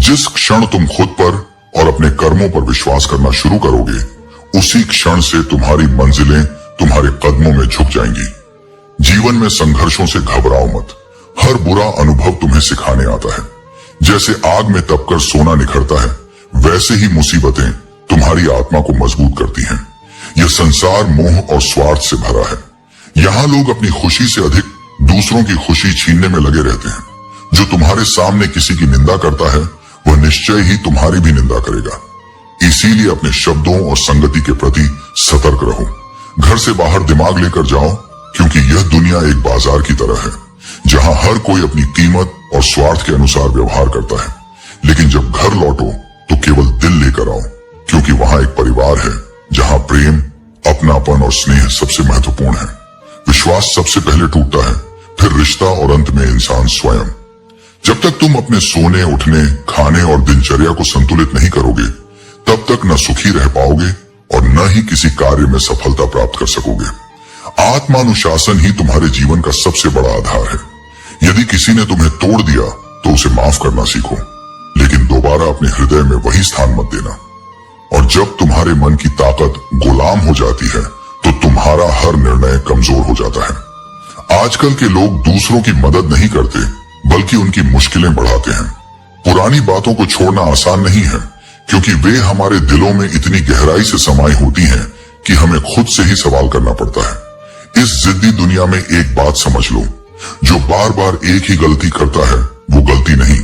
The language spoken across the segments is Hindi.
जिस क्षण तुम खुद पर और अपने कर्मों पर विश्वास करना शुरू करोगे, उसी क्षण से तुम्हारी मंजिलें तुम्हारे कदमों में झुक जाएंगी। जीवन में संघर्षों से घबराओ मत। हर बुरा अनुभव तुम्हें सिखाने आता है। जैसे आग में तपकर सोना निखरता है, वैसे ही मुसीबतें तुम्हारी आत्मा को मजबूत करती हैं। यह संसार मोह और स्वार्थ से भरा है। यहाँ लोग अपनी खुशी से अधिक दूसरों की खुशी छीनने में लगे रहते हैं। जो तुम्हारे सामने किसी की निंदा करता है, वह निश्चय ही तुम्हारी भी निंदा करेगा। इसीलिए अपने शब्दों और संगति के प्रति सतर्क रहो। घर से बाहर दिमाग लेकर जाओ, क्योंकि यह दुनिया एक बाजार की तरह है, जहां हर कोई अपनी कीमत और स्वार्थ के अनुसार व्यवहार करता है। लेकिन जब घर लौटो तो केवल दिल लेकर आओ, क्योंकि वहां एक परिवार है जहां प्रेम, अपनापन और स्नेह सबसे महत्वपूर्ण है। विश्वास सबसे पहले टूटता है, फिर रिश्ता और अंत में इंसान स्वयं। जब तक तुम अपने सोने, उठने, खाने और दिनचर्या को संतुलित नहीं करोगे, तब तक न सुखी रह पाओगे और न ही किसी कार्य में सफलता प्राप्त कर सकोगे। आत्मानुशासन ही तुम्हारे जीवन का सबसे बड़ा आधार है। यदि किसी ने तुम्हें तोड़ दिया तो उसे माफ करना सीखो, लेकिन दोबारा अपने हृदय में वही स्थान मत देना। और जब तुम्हारे मन की ताकत गुलाम हो जाती है, तो तुम्हारा हर निर्णय कमजोर हो जाता है। आजकल के लोग दूसरों की मदद नहीं करते, बल्कि उनकी मुश्किलें बढ़ाते हैं। पुरानी बातों को छोड़ना आसान नहीं है, क्योंकि वे हमारे दिलों में इतनी गहराई से समाई होती हैं कि हमें खुद से ही सवाल करना पड़ता है। इस जिद्दी दुनिया में एक बात समझ लो, जो बार बार एक ही गलती करता है, वो गलती नहीं,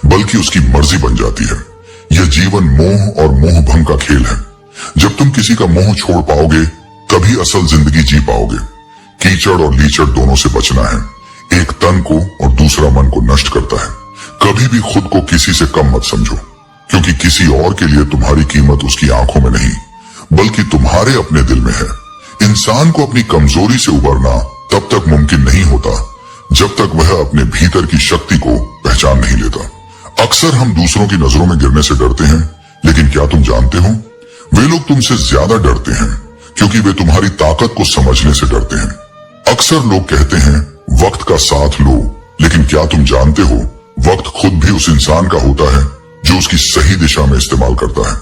बल्कि उसकी मर्जी बन जाती है। यह जीवन मोह और मोह भंग का खेल है। जब तुम किसी का मोह छोड़ पाओगे, तभी असल जिंदगी जी पाओगे। कीचड़ और लीचड़ दोनों से बचना है। एक तन को और दूसरा मन को नष्ट करता है। कभी भी खुद को किसी से कम मत समझो, क्योंकि किसी और के लिए तुम्हारी कीमत उसकी आंखों में नहीं, बल्कि तुम्हारे अपने दिल में है। इंसान को अपनी कमजोरी से उबरना तब तक मुमकिन नहीं होता, जब तक वह अपने भीतर की शक्ति को पहचान नहीं लेता। अक्सर हम दूसरों की नजरों में गिरने से डरते हैं, लेकिन क्या तुम जानते हो, वे लोग तुमसे ज्यादा डरते हैं, क्योंकि वे तुम्हारी ताकत को समझने से डरते हैं। अक्सर लोग कहते हैं वक्त का साथ लो, लेकिन क्या तुम जानते हो, वक्त खुद भी उस इंसान का होता है जो उसकी सही दिशा में इस्तेमाल करता है।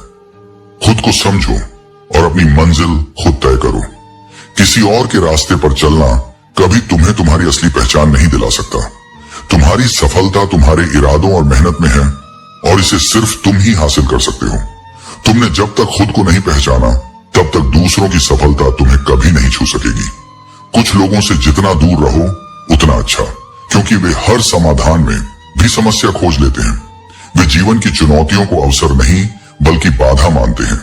खुद को समझो और अपनी मंजिल खुद तय करो। किसी और के रास्ते पर चलना कभी तुम्हें तुम्हारी असली पहचान नहीं दिला सकता। तुम्हारी सफलता तुम्हारे इरादों और मेहनत में है, और इसे सिर्फ तुम ही हासिल कर सकते हो। तुमने जब तक खुद को नहीं पहचाना, तब तक दूसरों की सफलता तुम्हें कभी नहीं छू सकेगी। कुछ लोगों से जितना दूर रहो, उतना अच्छा, क्योंकि वे हर समाधान में भी समस्या खोज लेते हैं। वे जीवन की चुनौतियों को अवसर नहीं, बल्कि बाधा मानते हैं।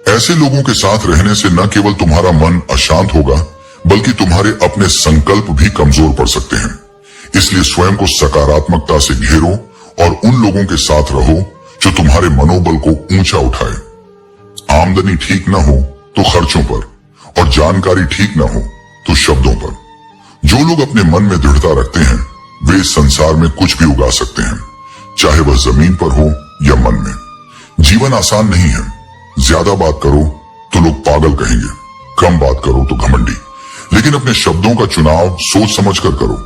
ऐसे लोगों के साथ रहने से न केवल तुम्हारा मन अशांत होगा, बल्कि तुम्हारे अपने संकल्प भी कमजोर पड़ सकते हैं। इसलिए स्वयं को सकारात्मकता से घेरो और उन लोगों के साथ रहो जो तुम्हारे मनोबल को ऊंचा उठाए। आमदनी ठीक न हो तो खर्चों पर, और जानकारी ठीक न हो तो शब्दों पर। जो लोग अपने मन में दृढ़ता रखते हैं, वे इस संसार में कुछ भी उगा सकते हैं, चाहे वह जमीन पर हो या मन में। जीवन आसान नहीं है। ज्यादा बात करो तो लोग पागल कहेंगे, कम बात करो तो घमंडी। लेकिन अपने शब्दों का चुनाव सोच समझ कर करो।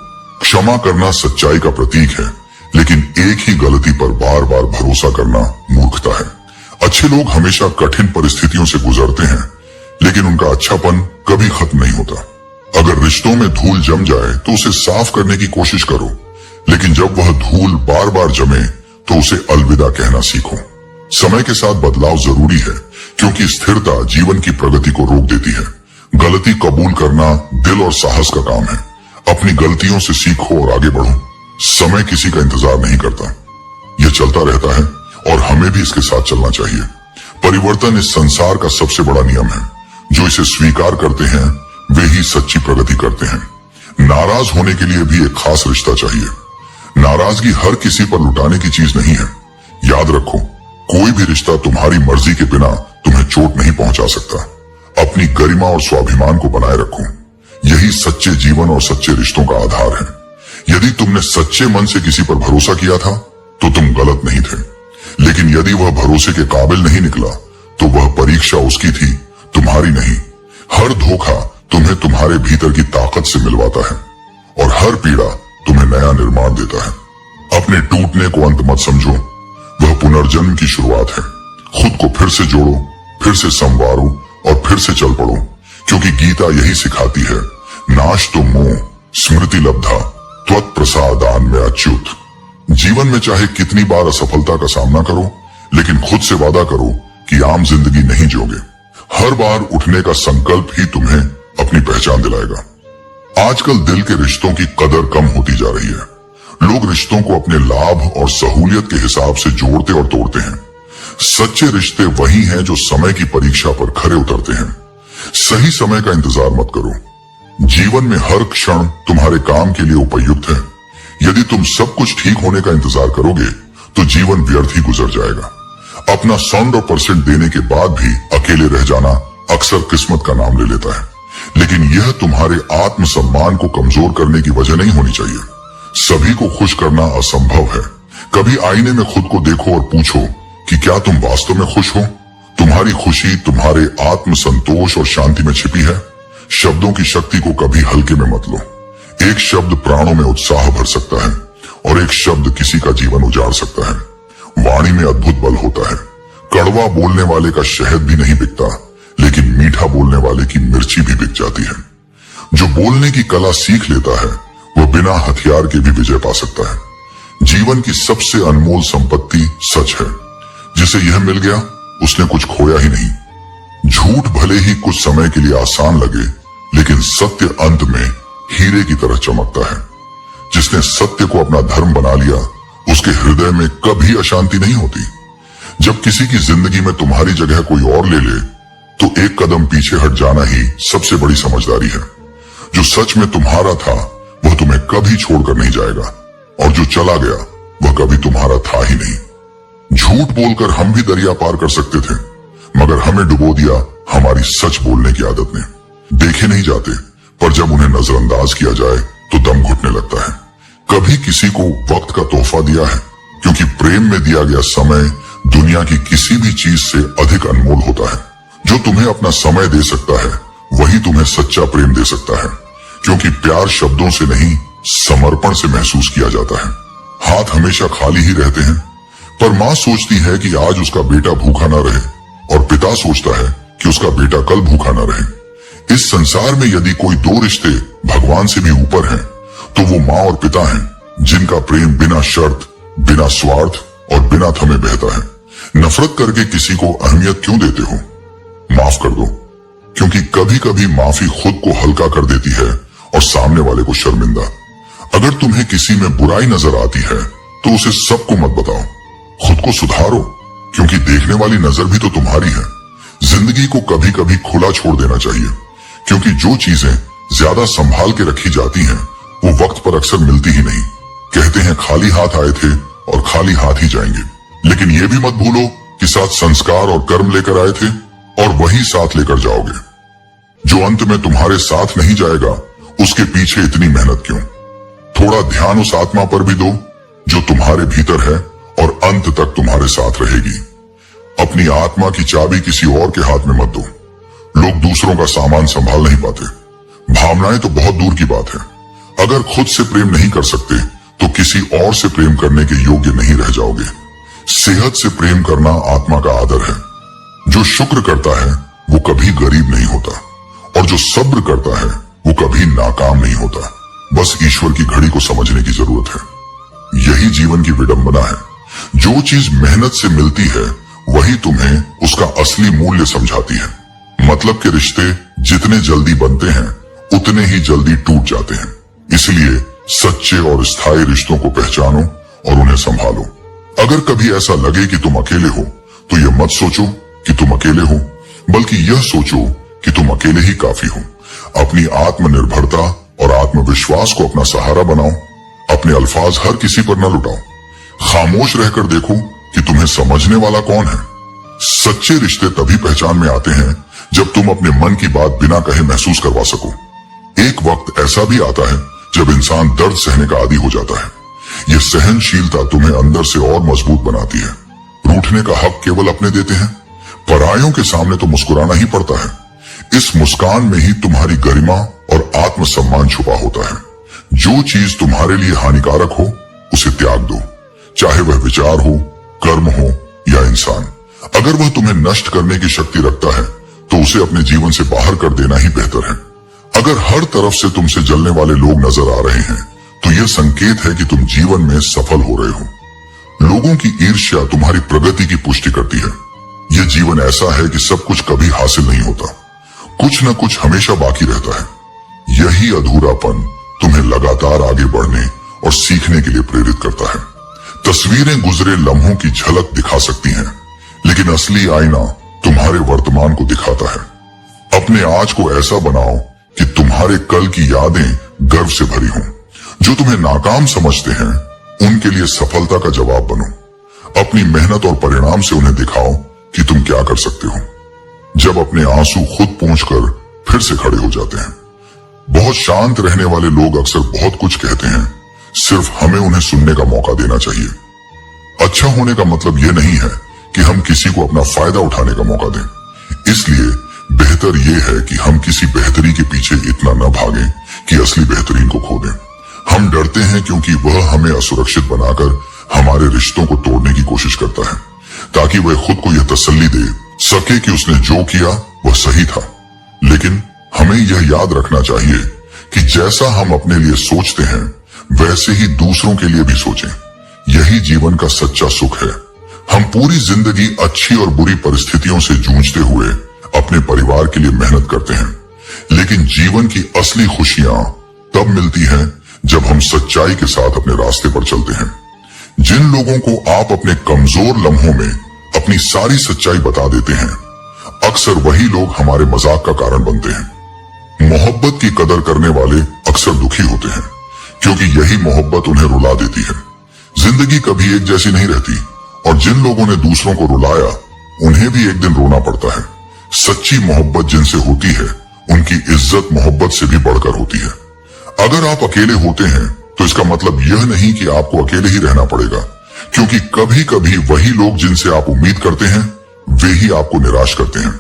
क्षमा करना सच्चाई का प्रतीक है, लेकिन एक ही गलती पर बार बार भरोसा करना मूर्खता है। अच्छे लोग हमेशा कठिन परिस्थितियों से गुजरते हैं, लेकिन उनका अच्छापन कभी खत्म नहीं होता। अगर रिश्तों में धूल जम जाए तो उसे साफ करने की कोशिश करो, लेकिन जब वह धूल बार बार जमे तो उसे अलविदा कहना सीखो। समय के साथ बदलाव जरूरी है, क्योंकि स्थिरता जीवन की प्रगति को रोक देती है। गलती कबूल करना दिल और साहस का काम है। अपनी गलतियों से सीखो और आगे बढ़ो। समय किसी का इंतजार नहीं करता, यह चलता रहता है, और हमें भी इसके साथ चलना चाहिए। परिवर्तन इस संसार का सबसे बड़ा नियम है। जो इसे स्वीकार करते हैं, वे ही सच्ची प्रगति करते हैं। नाराज होने के लिए भी एक खास रिश्ता चाहिए। नाराजगी हर किसी पर लुटाने की चीज नहीं है। याद रखो, कोई भी रिश्ता तुम्हारी मर्जी के बिना तुम्हें चोट नहीं पहुंचा सकता। अपनी गरिमा और स्वाभिमान को बनाए रखो। यही सच्चे जीवन और सच्चे रिश्तों का आधार है। यदि तुमने सच्चे मन से किसी पर भरोसा किया था, तो तुम गलत नहीं थे। लेकिन यदि वह भरोसे के काबिल नहीं निकला, तो वह परीक्षा उसकी थी, तुम्हारी नहीं। हर धोखा तुम्हें तुम्हारे भीतर की ताकत से मिलवाता है, और हर पीड़ा तुम्हें नया निर्माण देता है। अपने टूटने को अंत मत समझो, वह पुनर्जन्म की शुरुआत है। खुद को फिर से जोड़ो, फिर से संवारो और फिर से चल पड़ो, क्योंकि गीता यही सिखाती है, नाश तो मोह स्मृति लब्धा त्वत्प्रसादान में अच्युत। जीवन में चाहे कितनी बार असफलता का सामना करो, लेकिन खुद से वादा करो कि आम जिंदगी नहीं जियोगे। हर बार उठने का संकल्प ही तुम्हें अपनी पहचान दिलाएगा। आजकल दिल के रिश्तों की कदर कम होती जा रही है। लोग रिश्तों को अपने लाभ और सहूलियत के हिसाब से जोड़ते और तोड़ते हैं। सच्चे रिश्ते वही हैं जो समय की परीक्षा पर खरे उतरते हैं। सही समय का इंतजार मत करो। जीवन में हर क्षण तुम्हारे काम के लिए उपयुक्त है। यदि तुम सब कुछ ठीक होने का इंतजार करोगे तो जीवन व्यर्थ ही गुजर जाएगा। अपना 100% देने के बाद भी अकेले रह जाना अक्सर किस्मत का नाम ले लेता है, लेकिन यह तुम्हारे आत्मसम्मान को कमजोर करने की वजह नहीं होनी चाहिए। सभी को खुश करना असंभव है। कभी आईने में खुद को देखो और पूछो कि क्या तुम वास्तव में खुश हो? तुम्हारी खुशी तुम्हारे आत्मसंतोष और शांति में छिपी है। शब्दों की शक्ति को कभी हल्के में मत लो। एक शब्द प्राणों में उत्साह भर सकता है और एक शब्द किसी का जीवन उजाड़ सकता है। वाणी में अद्भुत बल होता है। कड़वा बोलने वाले का शहद भी नहीं बिकता, लेकिन मीठा बोलने वाले की मिर्ची भी बिक जाती है। जो बोलने की कला सीख लेता है वो बिना हथियार के भी विजय पा सकता है। जीवन की सबसे अनमोल संपत्ति सच है। जिसे यह मिल गया उसने कुछ खोया ही नहीं। झूठ भले ही कुछ समय के लिए आसान लगे, लेकिन सत्य अंत में हीरे की तरह चमकता है। जिसने सत्य को अपना धर्म बना लिया उसके हृदय में कभी अशांति नहीं होती। जब किसी की जिंदगी में तुम्हारी जगह कोई और ले ले तो एक कदम पीछे हट जाना ही सबसे बड़ी समझदारी है। जो सच में तुम्हारा था वह तुम्हें कभी छोड़कर नहीं जाएगा, और जो चला गया वह कभी तुम्हारा था ही नहीं। झूठ बोलकर हम भी दरिया पार कर सकते थे, मगर हमें डुबो दिया हमारी सच बोलने की आदत ने। देखे नहीं जाते, पर जब उन्हें नजरअंदाज किया जाए तो दम घुटने लगता है। कभी किसी को वक्त का तोहफा दिया है, क्योंकि प्रेम में दिया गया समय दुनिया की किसी भी चीज से अधिक अनमोल होता है। जो तुम्हें अपना समय दे सकता है वही तुम्हें सच्चा प्रेम दे सकता है, क्योंकि प्यार शब्दों से नहीं समर्पण से महसूस किया जाता है। हाथ हमेशा खाली ही रहते हैं, पर माँ सोचती है कि आज उसका बेटा भूखा ना रहे, और पिता सोचता है कि उसका बेटा कल भूखा ना रहे। इस संसार में यदि कोई दो रिश्ते भगवान से भी ऊपर हैं, तो वो माँ और पिता हैं, जिनका प्रेम बिना शर्त, बिना स्वार्थ और बिना थमे बहता है। नफरत करके किसी को अहमियत क्यों देते हो? माफ कर दो, क्योंकि कभी कभी माफी खुद को हल्का कर देती है और सामने वाले को शर्मिंदा। अगर तुम्हें किसी में बुराई नजर आती है तो उसे सबको मत बताओ। खुद को सुधारो, क्योंकि देखने वाली नजर भी तो तुम्हारी है। जिंदगी को कभी कभी खुला छोड़ देना चाहिए, क्योंकि जो चीजें ज्यादा संभाल के रखी जाती हैं वो वक्त पर अक्सर मिलती ही नहीं। कहते हैं खाली हाथ आए थे और खाली हाथ ही जाएंगे, लेकिन ये भी मत भूलो कि साथ संस्कार और कर्म लेकर आए थे और वही साथ लेकर जाओगे। जो अंत में तुम्हारे साथ नहीं जाएगा उसके पीछे इतनी मेहनत क्यों? थोड़ा ध्यान उस आत्मा पर भी दो जो तुम्हारे भीतर है और अंत तक तुम्हारे साथ रहेगी। अपनी आत्मा की चाबी किसी और के हाथ में मत दो। लोग दूसरों का सामान संभाल नहीं पाते। भावनाएं तो बहुत दूर की बात है। अगर खुद से प्रेम नहीं कर सकते तो किसी और से प्रेम करने के योग्य नहीं रह जाओगे। सेहत से प्रेम करना आत्मा का आदर है। जो शुक्र करता है वो कभी गरीब नहीं होता, और जो सब्र करता है वो कभी नाकाम नहीं होता। बस ईश्वर की घड़ी को समझने की जरूरत है। यही जीवन की विडंबना है। जो चीज मेहनत से मिलती है वही तुम्हें उसका असली मूल्य समझाती है। मतलब के रिश्ते जितने जल्दी बनते हैं उतने ही जल्दी टूट जाते हैं। इसलिए सच्चे और स्थायी रिश्तों को पहचानो और उन्हें संभालो। अगर कभी ऐसा लगे कि तुम अकेले हो तो यह मत सोचो कि तुम अकेले हो, बल्कि यह सोचो कि तुम अकेले ही काफी हो। अपनी आत्मनिर्भरता और आत्मविश्वास को अपना सहारा बनाओ। अपने अल्फाज हर किसी पर न लुटाओ। खामोश रहकर देखो कि तुम्हें समझने वाला कौन है। सच्चे रिश्ते तभी पहचान में आते हैं जब तुम अपने मन की बात बिना कहे महसूस करवा सको। एक वक्त ऐसा भी आता है जब इंसान दर्द सहने का आदी हो जाता है। यह सहनशीलता तुम्हें अंदर से और मजबूत बनाती है। रूठने का हक केवल अपने देते हैं। परायों के सामने तो मुस्कुराना ही पड़ता है। इस मुस्कान में ही तुम्हारी गरिमा और आत्मसम्मान छुपा होता है। जो चीज तुम्हारे लिए हानिकारक हो उसे त्याग दो, चाहे वह विचार हो, कर्म हो अगर वह तुम्हें नष्ट करने की शक्ति रखता है तो उसे अपने जीवन से बाहर कर देना ही बेहतर है। अगर हर तरफ से तुमसे जलने वाले लोग नजर आ रहे हैं तो यह संकेत है कि तुम जीवन में सफल हो रहे हो। लोगों की ईर्ष्या तुम्हारी प्रगति की पुष्टि करती है। यह जीवन ऐसा है कि सब कुछ कभी हासिल नहीं होता, कुछ न कुछ हमेशा बाकी रहता है। यही अधूरापन तुम्हें लगातार आगे बढ़ने और सीखने के लिए प्रेरित करता है। तस्वीरें गुजरे लम्हों की झलक दिखा सकती हैं, लेकिन असली आईना तुम्हारे वर्तमान को दिखाता है। अपने आज को ऐसा बनाओ कि तुम्हारे कल की यादें गर्व से भरी हों। जो तुम्हें नाकाम समझते हैं उनके लिए सफलता का जवाब बनो। अपनी मेहनत और परिणाम से उन्हें दिखाओ कि तुम क्या कर सकते हो। जब अपने आंसू खुद पोंछकर फिर से खड़े हो जाते हैं। बहुत शांत रहने वाले लोग अक्सर बहुत कुछ कहते हैं, सिर्फ हमें उन्हें सुनने का मौका देना चाहिए। अच्छा होने का मतलब यह नहीं है कि हम किसी को अपना फायदा उठाने का मौका दें। इसलिए बेहतर यह है कि हम किसी बेहतरी के पीछे इतना न भागें कि असली बेहतरीन को खो दें। हम डरते हैं क्योंकि वह हमें असुरक्षित बनाकर हमारे रिश्तों को तोड़ने की कोशिश करता है, ताकि वह खुद को यह तसल्ली दे सके कि उसने जो किया वह सही था। लेकिन हमें यह याद रखना चाहिए कि जैसा हम अपने लिए सोचते हैं वैसे ही दूसरों के लिए भी सोचें। यही जीवन का सच्चा सुख है। हम पूरी जिंदगी अच्छी और बुरी परिस्थितियों से जूझते हुए अपने परिवार के लिए मेहनत करते हैं, लेकिन जीवन की असली खुशियां तब मिलती हैं जब हम सच्चाई के साथ अपने रास्ते पर चलते हैं। जिन लोगों को आप अपने कमजोर लम्हों में अपनी सारी सच्चाई बता देते हैं, अक्सर वही लोग हमारे मजाक का कारण बनते हैं। मोहब्बत की कदर करने वाले अक्सर दुखी होते हैं, क्योंकि यही मोहब्बत उन्हें रुला देती है। जिंदगी कभी एक जैसी नहीं रहती, और जिन लोगों ने दूसरों को रुलाया उन्हें भी एक दिन रोना पड़ता है। सच्ची मोहब्बत जिनसे होती है उनकी इज्जत मोहब्बत से भी बढ़कर होती है। अगर आप अकेले होते हैं तो इसका मतलब यह नहीं कि आपको अकेले ही रहना पड़ेगा, क्योंकि कभी कभी वही लोग जिनसे आप उम्मीद करते हैं वे ही आपको निराश करते हैं।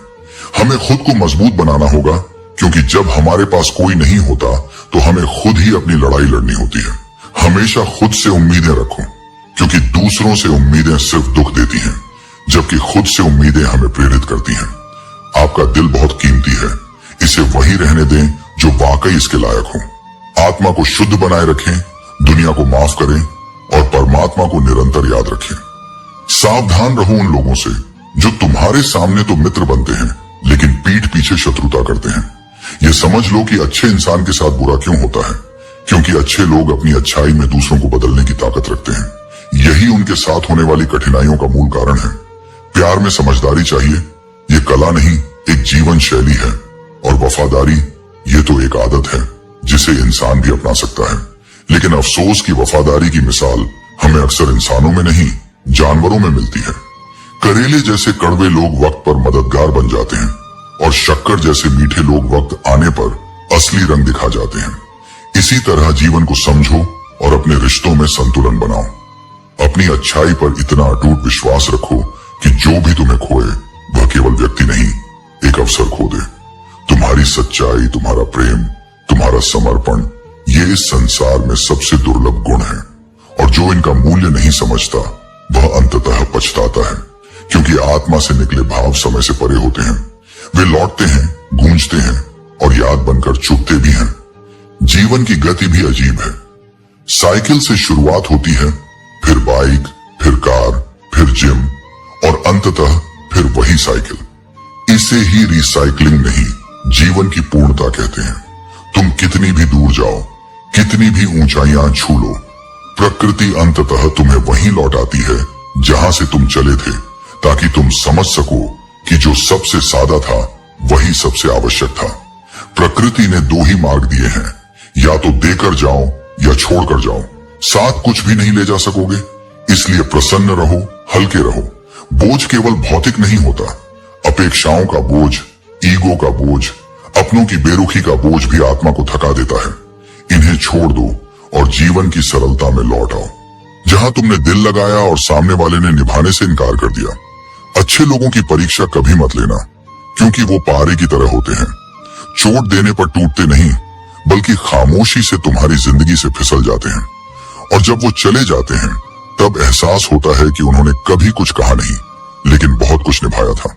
हमें खुद को मजबूत बनाना होगा, क्योंकि जब हमारे पास कोई नहीं होता तो हमें खुद ही अपनी लड़ाई लड़नी होती है। हमेशा खुद से उम्मीदें रखो, क्योंकि दूसरों से उम्मीदें सिर्फ दुख देती हैं, जबकि खुद से उम्मीदें हमें प्रेरित करती हैं। आपका दिल बहुत कीमती है, इसे वही रहने दें जो वाकई इसके लायक हो। आत्मा को शुद्ध बनाए रखें, दुनिया को माफ करें और परमात्मा को निरंतर याद रखें। सावधान रहो उन लोगों से जो तुम्हारे सामने तो मित्र बनते हैं लेकिन पीठ पीछे शत्रुता करते हैं। यह समझ लो कि अच्छे इंसान के साथ बुरा क्यों होता है, क्योंकि अच्छे लोग अपनी अच्छाई में दूसरों को बदलने की ताकत रखते हैं। यही उनके साथ होने वाली कठिनाइयों का मूल कारण है। प्यार में समझदारी चाहिए, ये कला नहीं एक जीवन शैली है, और वफादारी ये तो एक आदत है जिसे इंसान भी अपना सकता है। लेकिन अफसोस की वफादारी की मिसाल हमें अक्सर इंसानों में नहीं जानवरों में मिलती है। करेले जैसे कड़वे लोग वक्त पर मददगार बन जाते हैं, और शक्कर जैसे मीठे लोग वक्त आने पर असली रंग दिखा जाते हैं। इसी तरह जीवन को समझो और अपने रिश्तों में संतुलन बनाओ। अपनी अच्छाई पर इतना अटूट विश्वास रखो कि जो भी तुम्हें खोए वह केवल व्यक्ति नहीं एक अवसर खो दे। तुम्हारी सच्चाई, तुम्हारा प्रेम, तुम्हारा समर्पण ये इस संसार में सबसे दुर्लभ गुण है, और जो इनका मूल्य नहीं समझता वह अंततः पछताता है, क्योंकि आत्मा से निकले भाव समय से परे होते हैं। वे लौटते हैं, गूंजते हैं और याद बनकर चुभते भी हैं। जीवन की गति भी अजीब है। साइकिल से शुरुआत होती है, फिर बाइक, फिर कार, फिर जिम और अंततः फिर वही साइकिल। इसे ही रिसाइकलिंग नहीं जीवन की पूर्णता कहते हैं। तुम कितनी भी दूर जाओ, कितनी भी ऊंचाइयां छू लो, प्रकृति अंततः तुम्हें वहीं लौटाती है जहां से तुम चले थे, ताकि तुम समझ सको कि जो सबसे सादा था वही सबसे आवश्यक था। प्रकृति ने दो ही मार्ग दिए हैं, या तो देकर जाओ या छोड़कर जाओ। साथ कुछ भी नहीं ले जा सकोगे, इसलिए प्रसन्न रहो, हल्के रहो। बोझ केवल भौतिक नहीं होता, अपेक्षाओं का बोझ, ईगो का बोझ, अपनों की बेरुखी का बोझ भी आत्मा को थका देता है। इन्हें छोड़ दो और जीवन की सरलता में लौट आओ। जहां तुमने दिल लगाया और सामने वाले ने निभाने से इनकार कर दिया। अच्छे लोगों की परीक्षा कभी मत लेना, क्योंकि वो पारे की तरह होते हैं। चोट देने पर टूटते नहीं, बल्कि खामोशी से तुम्हारी जिंदगी से फिसल जाते हैं। और जब वो चले जाते हैं तब एहसास होता है कि उन्होंने कभी कुछ कहा नहीं, लेकिन बहुत कुछ निभाया था।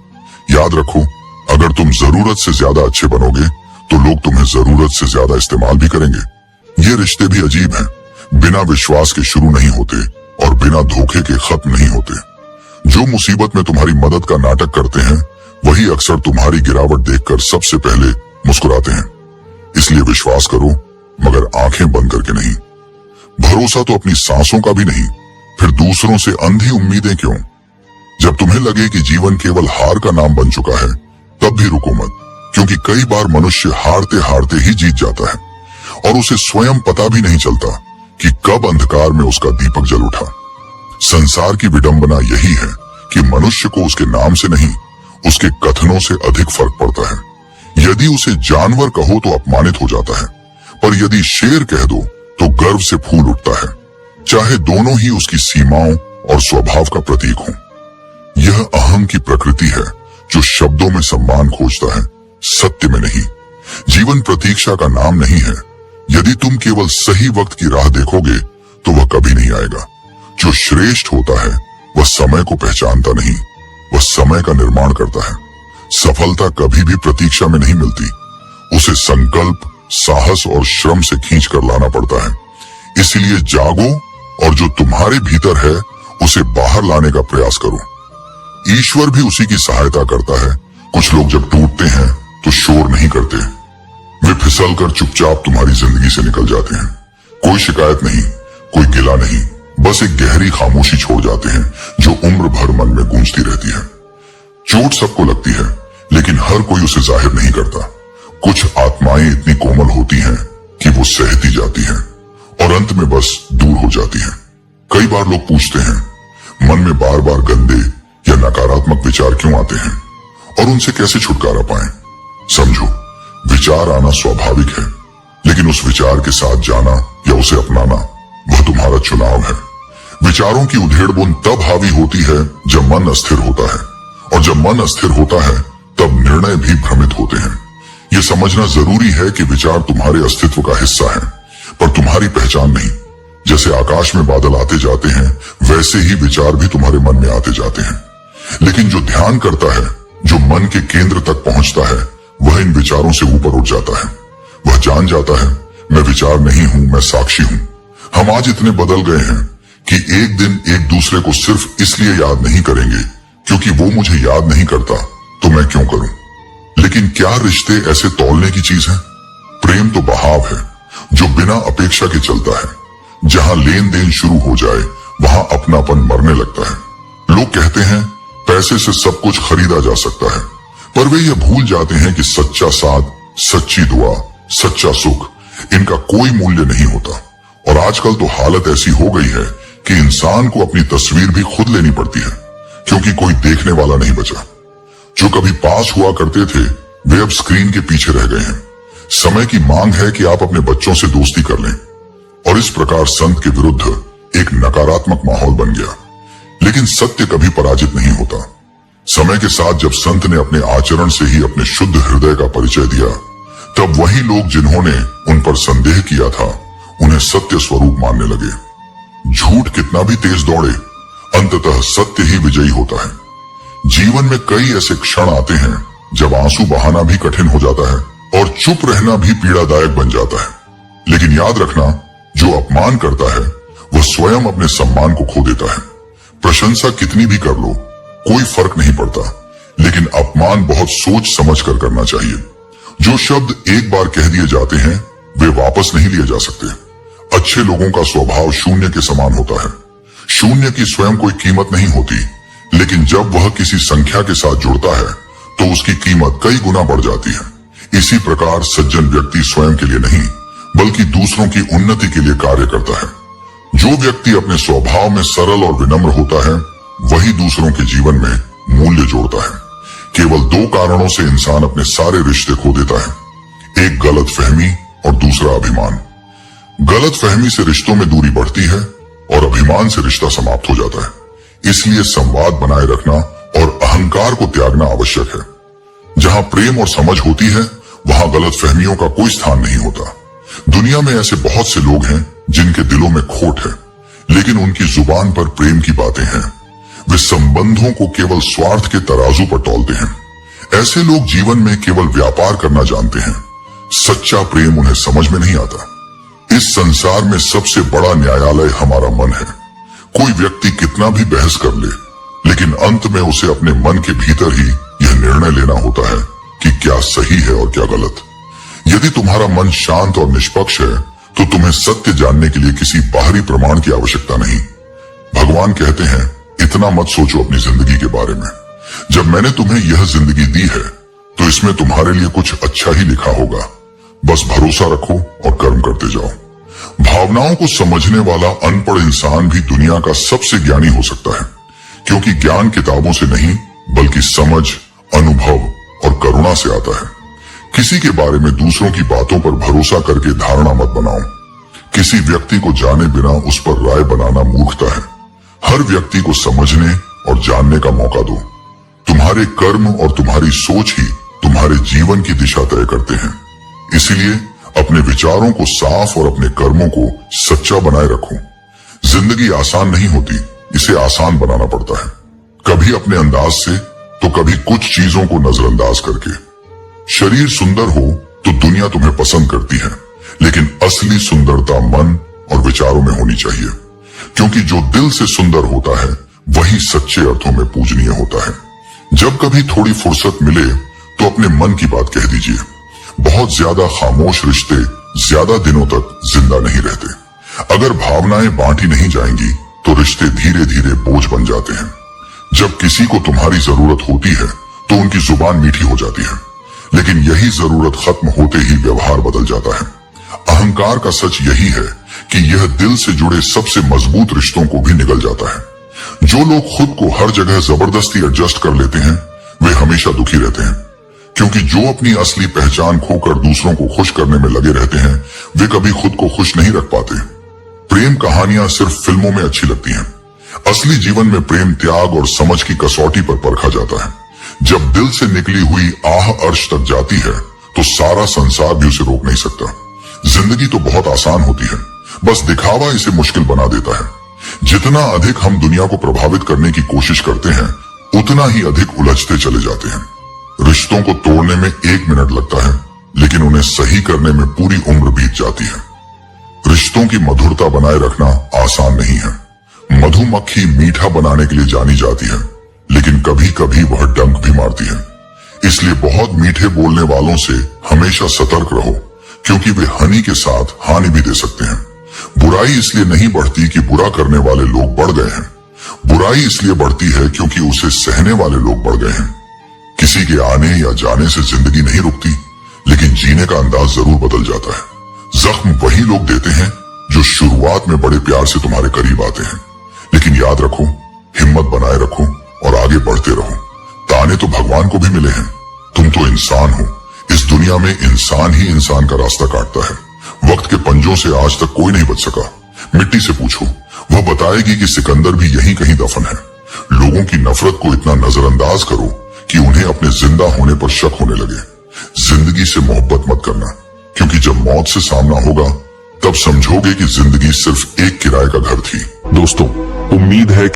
याद रखो, अगर तुम जरूरत से ज्यादा अच्छे बनोगे तो लोग तुम्हें जरूरत से ज्यादा इस्तेमाल भी करेंगे। ये रिश्ते भी अजीब हैं, बिना विश्वास के शुरू नहीं होते और बिना धोखे के खत्म नहीं होते। जो मुसीबत में तुम्हारी मदद का नाटक करते हैं वही अक्सर तुम्हारी गिरावट देखकर सबसे पहले मुस्कुराते हैं। इसलिए विश्वास करो, मगर आंखें बंद करके नहीं। भरोसा तो अपनी सांसों का भी नहीं, फिर दूसरों से अंधी उम्मीदें क्यों? जब तुम्हें लगे कि जीवन केवल हार का नाम बन चुका है, तब भी रुको मत, क्योंकि कई बार मनुष्य हारते हारते ही जीत जाता है और उसे स्वयं पता भी नहीं चलता कि कब अंधकार में उसका दीपक जल उठा। संसार की विडंबना यही है कि मनुष्य को उसके नाम से नहीं, उसके कथनों से अधिक फर्क पड़ता है। यदि उसे जानवर कहो तो अपमानित हो जाता है, पर यदि शेर कह दो तो गर्व से फूल उठता है, चाहे दोनों ही उसकी सीमाओं और स्वभाव का प्रतीक हों। यह अहम की प्रकृति है जो शब्दों में सम्मान खोजता है, सत्य में नहीं। जीवन प्रतीक्षा का नाम नहीं है। यदि तुम केवल सही वक्त की राह देखोगे तो वह कभी नहीं आएगा। जो श्रेष्ठ होता है वह समय को पहचानता नहीं, वह समय का निर्माण करता है। सफलता कभी भी प्रतीक्षा में नहीं मिलती, उसे संकल्प, साहस और श्रम से खींच कर लाना पड़ता है। इसलिए जागो और जो तुम्हारे भीतर है उसे बाहर लाने का प्रयास करो। ईश्वर भी उसी की सहायता करता है। कुछ लोग जब टूटते हैं तो शोर नहीं करते, वे फिसलकर चुपचाप तुम्हारी जिंदगी से निकल जाते हैं। कोई शिकायत नहीं, कोई गिला नहीं, बस एक गहरी खामोशी छोड़ जाते हैं जो उम्र भर मन में गूंजती रहती है। चोट सबको लगती है, लेकिन हर कोई उसे जाहिर नहीं करता। कुछ आत्माएं इतनी कोमल होती हैं कि वो सहती जाती हैं और अंत में बस दूर हो जाती हैं। कई बार लोग पूछते हैं, मन में बार बार गंदे या नकारात्मक विचार क्यों आते हैं और उनसे कैसे छुटकारा पाएं? समझो, विचार आना स्वाभाविक है, लेकिन उस विचार के साथ जाना या उसे अपनाना वह तुम्हारा चुनाव है। विचारों की उधेड़-बुन तब हावी होती है जब मन अस्थिर होता है, और जब मन अस्थिर होता है तब निर्णय भी भ्रमित होते हैं। यह समझना जरूरी है कि विचार तुम्हारे अस्तित्व का हिस्सा है, पर तुम्हारी पहचान नहीं। जैसे आकाश में बादल आते जाते हैं, वैसे ही विचार भी तुम्हारे मन में आते जाते हैं। लेकिन जो ध्यान करता है, जो मन के केंद्र तक पहुंचता है, वह इन विचारों से ऊपर उठ जाता है। वह जान जाता है, मैं विचार नहीं हूं, मैं साक्षी हूं। हम आज इतने बदल गए हैं कि एक दिन एक दूसरे को सिर्फ इसलिए याद नहीं करेंगे क्योंकि वो मुझे याद नहीं करता तो मैं क्यों करूं। लेकिन क्या रिश्ते ऐसे तौलने की चीज है? प्रेम तो बहाव है जो बिना अपेक्षा के चलता है। जहां लेन देन शुरू हो जाए वहां अपनापन मरने लगता है। लोग कहते हैं पैसे से सब कुछ खरीदा जा सकता है, पर वे ये भूल जाते हैं कि सच्चा साथ, सच्ची दुआ, सच्चा सुख, इनका कोई मूल्य नहीं होता। और आजकल तो हालत ऐसी हो गई है कि इंसान को अपनी तस्वीर भी खुद लेनी पड़ती है, क्योंकि कोई देखने वाला नहीं बचा। जो कभी पास हुआ करते थे वे अब स्क्रीन के पीछे रह गए हैं। समय की मांग है कि आप अपने बच्चों से दोस्ती कर लें, और इस प्रकार संत के विरुद्ध एक नकारात्मक माहौल बन गया। लेकिन सत्य कभी पराजित नहीं होता। समय के साथ जब संत ने अपने आचरण से ही अपने शुद्ध हृदय का परिचय दिया, तब वही लोग जिन्होंने उन पर संदेह किया था उन्हें सत्य स्वरूप मानने लगे। झूठ कितना भी तेज दौड़े, अंततः सत्य ही विजयी होता है। जीवन में कई ऐसे क्षण आते हैं जब आंसू बहाना भी कठिन हो जाता है और चुप रहना भी पीड़ादायक बन जाता है। लेकिन याद रखना, जो अपमान करता है वह स्वयं अपने सम्मान को खो देता है। प्रशंसा कितनी भी कर लो, कोई फर्क नहीं पड़ता, लेकिन अपमान बहुत सोच समझ कर करना चाहिए। जो शब्द एक बार कह दिए जाते हैं वे वापस नहीं लिए जा सकते। अच्छे लोगों का स्वभाव शून्य के समान होता है। शून्य की स्वयं कोई कीमत नहीं होती, लेकिन जब वह किसी संख्या के साथ जुड़ता है तो उसकी कीमत कई गुना बढ़ जाती है। इसी प्रकार सज्जन व्यक्ति स्वयं के लिए नहीं बल्कि दूसरों की उन्नति के लिए कार्य करता है। जो व्यक्ति अपने स्वभाव में सरल और विनम्र होता है वही दूसरों के जीवन में मूल्य जोड़ता है। केवल दो कारणों से इंसान अपने सारे रिश्ते खो देता है, एक गलतफहमी और दूसरा अभिमान। गलतफहमी से रिश्तों में दूरी बढ़ती है और अभिमान से रिश्ता समाप्त हो जाता है। इसलिए संवाद बनाए रखना और अहंकार को त्यागना आवश्यक है। जहां प्रेम और समझ होती है वहां गलतफहमियों का कोई स्थान नहीं होता। दुनिया में ऐसे बहुत से लोग हैं जिनके दिलों में खोट है, लेकिन उनकी जुबान पर प्रेम की बातें हैं। वे संबंधों को केवल स्वार्थ के तराजू पर तौलते हैं। ऐसे लोग जीवन में केवल व्यापार करना जानते हैं। सच्चा प्रेम उन्हें समझ में नहीं आता। इस संसार में सबसे बड़ा न्यायालय हमारा मन है। कोई व्यक्ति कितना भी बहस कर ले, लेकिन अंत में उसे अपने मन के भीतर ही यह निर्णय लेना होता है कि क्या सही है और क्या गलत। यदि तुम्हारा मन शांत और निष्पक्ष है तो तुम्हें सत्य जानने के लिए किसी बाहरी प्रमाण की आवश्यकता नहीं। भगवान कहते हैं, इतना मत सोचो अपनी जिंदगी के बारे में। जब मैंने तुम्हें यह जिंदगी दी है तो इसमें तुम्हारे लिए कुछ अच्छा ही लिखा होगा। बस भरोसा रखो और कर्म करते जाओ। भावनाओं को समझने वाला अनपढ़ इंसान भी दुनिया का सबसे ज्ञानी हो सकता है, क्योंकि ज्ञान किताबों से नहीं बल्कि समझ, अनुभव और करुणा से आता है। किसी के बारे में दूसरों की बातों पर भरोसा करके धारणा मत बनाओ। किसी व्यक्ति को जाने बिना उस पर राय बनाना मूर्खता है। हर व्यक्ति को समझने और जानने का मौका दो। तुम्हारे कर्म और तुम्हारी सोच ही तुम्हारे जीवन की दिशा तय करते हैं। इसलिए अपने विचारों को साफ और अपने कर्मों को सच्चा बनाए रखो। जिंदगी आसान नहीं होती, इसे आसान बनाना पड़ता है। कभी अपने अंदाज से तो कभी कुछ चीजों को नजरअंदाज करके। शरीर सुंदर हो तो दुनिया तुम्हें पसंद करती है, लेकिन असली सुंदरता मन और विचारों में होनी चाहिए, क्योंकि जो दिल से सुंदर होता है वही सच्चे अर्थों में पूजनीय होता है। जब कभी थोड़ी फुर्सत मिले तो अपने मन की बात कह दीजिए। बहुत ज्यादा खामोश रिश्ते ज्यादा दिनों तक जिंदा नहीं रहते। अगर भावनाएं बांटी नहीं जाएंगी तो रिश्ते धीरे धीरे बोझ बन जाते हैं। जब किसी को तुम्हारी जरूरत होती है तो उनकी जुबान मीठी हो जाती है, लेकिन यही जरूरत खत्म होते ही व्यवहार बदल जाता है। अहंकार का सच यही है कि यह दिल से जुड़े सबसे मजबूत रिश्तों को भी निगल जाता है। जो लोग खुद को हर जगह जबरदस्ती एडजस्ट कर लेते हैं वे हमेशा दुखी रहते हैं, क्योंकि जो अपनी असली पहचान खोकर दूसरों को खुश करने में लगे रहते हैं वे कभी खुद को खुश नहीं रख पाते। प्रेम कहानियां सिर्फ फिल्मों में अच्छी लगती हैं। असली जीवन में प्रेम त्याग और समझ की कसौटी पर परखा जाता है। जब दिल से निकली हुई आह अर्श तक जाती है तो सारा संसार भी उसे रोक नहीं सकता। जिंदगी तो बहुत आसान होती है, बस दिखावा इसे मुश्किल बना देता है। जितना अधिक हम दुनिया को प्रभावित करने की कोशिश करते हैं उतना ही अधिक उलझते चले जाते हैं। रिश्तों को तोड़ने में 1 मिनट लगता है, लेकिन उन्हें सही करने में पूरी उम्र बीत जाती है। रिश्तों की मधुरता बनाए रखना आसान नहीं है। मधुमक्खी मीठा बनाने के लिए जानी जाती है, लेकिन कभी कभी वह डंक भी मारती है। इसलिए बहुत मीठे बोलने वालों से हमेशा सतर्क रहो, क्योंकि वे हनी के साथ हानि भी दे सकते हैं। बुराई इसलिए नहीं बढ़ती कि बुरा करने वाले लोग बढ़ गए हैं। बुराई इसलिए बढ़ती है क्योंकि उसे सहने वाले लोग बढ़ गए हैं। किसी के आने या जाने से जिंदगी नहीं रुकती, लेकिन जीने का अंदाज जरूर बदल जाता है। जख्म वही लोग देते हैं जो शुरुआत में बड़े प्यार से तुम्हारे करीब आते हैं, लेकिन याद रखो, हिम्मत बनाए रखो और आगे बढ़ते रहो। ताने तो भगवान को भी मिले हैं। तुम तो इंसान हो। इस दुनिया में इंसान ही इंसान का रास्ता काटता है। वक्त के पंजों से आज तक कोई नहीं बच सका। मिट्टी से पूछो, वह बताएगी कि सिकंदर भी यहीं कहीं दफन है। लोगों की नफरत को इतना नजरअंदाज करो कि उन्हें अपने जिंदा होने पर शक होने लगे। जिंदगी से मोहब्बत मत करना, क्योंकि जब मौत से सामना होगा तब समझोगे कि जिंदगी सिर्फ एक किराए का घर थी। दोस्तों, उम्मीद है